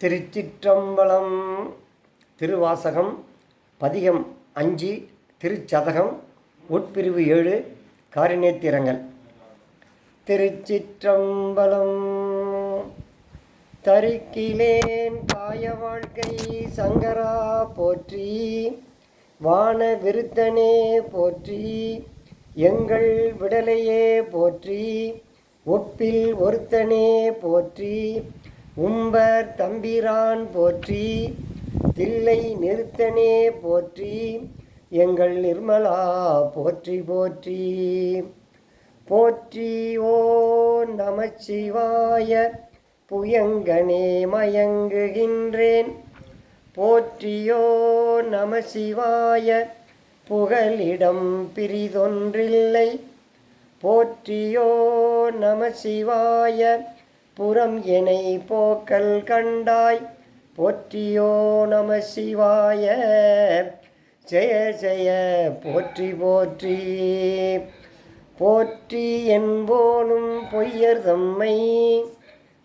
திருச்சிற்றம்பலம். திருவாசகம் பதிகம் 5 திருச்சதகம் உட்பிரிவு 7 காரிநேத்திரங்கள். திருச்சிற்றம்பலம். தரிக்கிலேன் காய வாழ்க்கை சங்கரா போற்றி, வான விருத்தனே போற்றி, எங்கள் விடலையே போற்றி, ஒப்பில் ஒருத்தனே போற்றி, உம்பர் தம்பிரான் போற்றி, தில்லை நிறுத்தனே போற்றி, எங்கள் நிர்மலா போற்றி போற்றி. போற்றி ஓ நமச்சிவாய புயங்கனே மயங்குகின்றேன், போற்றியோ நமசிவாய புகலிடம் பிரிதொன்றில்லை, போற்றியோ நமசிவாய புறம் எனை போக்கல் கண்டாய், போற்றியோ நமசிவாய ஜெய ஜெய போற்றி போற்றி. போற்றி என்போனும் பொய்யர் தம்மை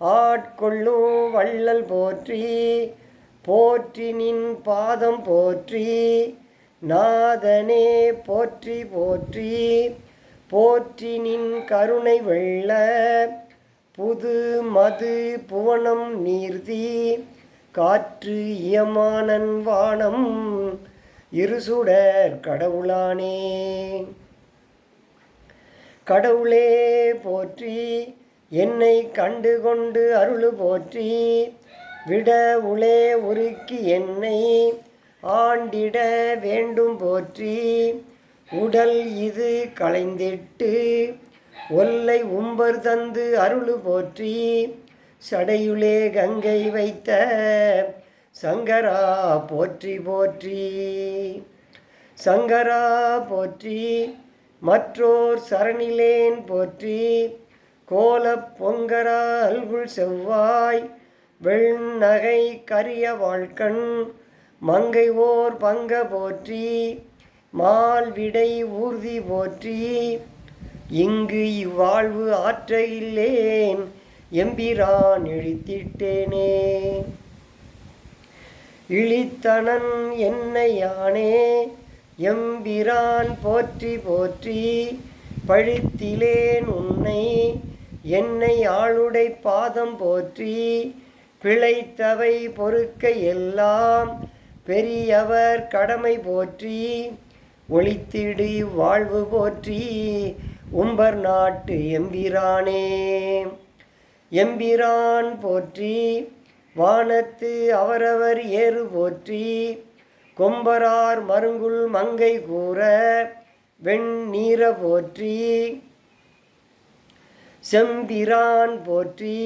ஆட்கொள்ளும் வள்ளல் போற்றி, போற்றி நின் பாதம் போற்றி, நாதனே போற்றி போற்றி, போற்றி நின் கருணை வெள்ள புது மது புவனம் நீர்தி, காற்று இயமானன் வானம் இருசுடர் கடவுளானே. கடவுளே போற்றி, என்னை கண்டு கொண்டு அருளு போற்றி, விட உளே உருக்கி என்னை ஆண்டிட வேண்டும் போற்றி, உடல் இது களைந்திட்டு ஒல்லை உம்பர் தந்து அருளு போற்றி, சடையுளே கங்கை வைத்த சங்கரா போற்றி போற்றி. சங்கரா போற்றி, மற்றோர் சரணிலேன் போற்றி, கோலப் பொங்கரா அல்குள் செவ்வாய் வெண்ணகை கரிய வாழ்க்கண் மங்கை ஓர் பங்க போற்றி, மால் விடை ஊர்தி போற்றி, இங்கு இவ்வாழ்வு ஆற்ற இல்லேன் எம்பிரான் இழித்திட்டேனே. இழித்தனன் என்னையானே எம்பிரான் போற்றி போற்றி, பழித்திலேன் உன்னை என்னை ஆளுடை பாதம் போற்றி, பிழைத்தவை பொறுக்க எல்லாம் பெரியவர் கடமை போற்றி, ஒளித்திடு வாழ்வு போற்றி, உம்பர் நாட்டு எம்பிரானே. எம்பிரான் போற்றி, வானத்து அவரவர் ஏறு போற்றி, கொம்பரார் மருங்குல் மங்கை கூற வெண்ணீர போற்றி, செம்பிரான் போற்றி,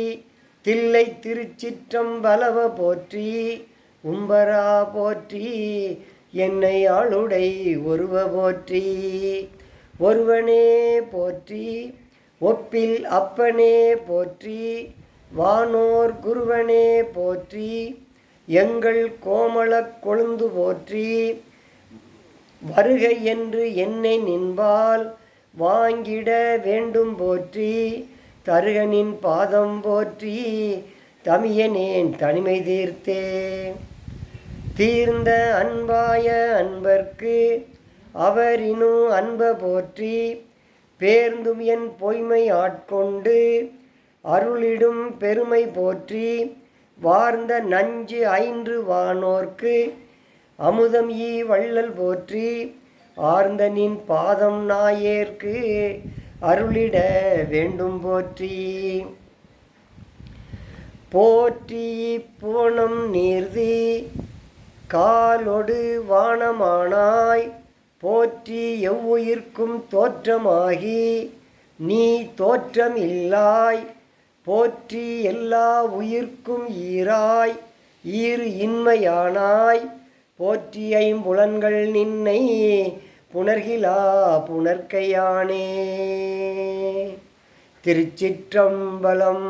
தில்லை திருச்சிற்றம்பலவ போற்றி, உம்பரா போற்றி, என்னை ஆளுடை ஒருவ போற்றி, ஒருவனே போற்றி, ஒப்பில் அப்பனே போற்றி, வானோர் குருவனே போற்றி, எங்கள் கோமளக் கொழுந்து போற்றி, வருக என்று என்னை நின்பால் வாங்கிட வேண்டும் போற்றி, தருகனின் பாதம் போற்றி, தமியனேன் தனிமை தீர்த்தே. தீர்ந்த அன்பாய அன்பர்க்கு அவரினு அன்ப போற்றி, பேர்ந்தும் என் பொய்மை ஆட்கொண்டு அருளிடும் பெருமை போற்றி, வார்ந்த நஞ்சு 5 வானோர்க்கு அமுதம் ஈ வள்ளல் போற்றி, ஆர்ந்த நின் பாதம் நாயேற்கு அருளிட வேண்டும் போற்றி. போற்றி புவனம் நீர்தி காலொடு வானமானாய், போற்றி எவ்வுயிர்க்கும் தோற்றமாகி நீ தோற்றம் இல்லாய், போற்றி எல்லா உயிர்க்கும் ஈராய் ஈறு இன்மையானாய், போற்றி ஐம்புலன்கள் நின்னை புணர்கிலா புணர்க்கையானே. திருச்சிற்றம்பலம்.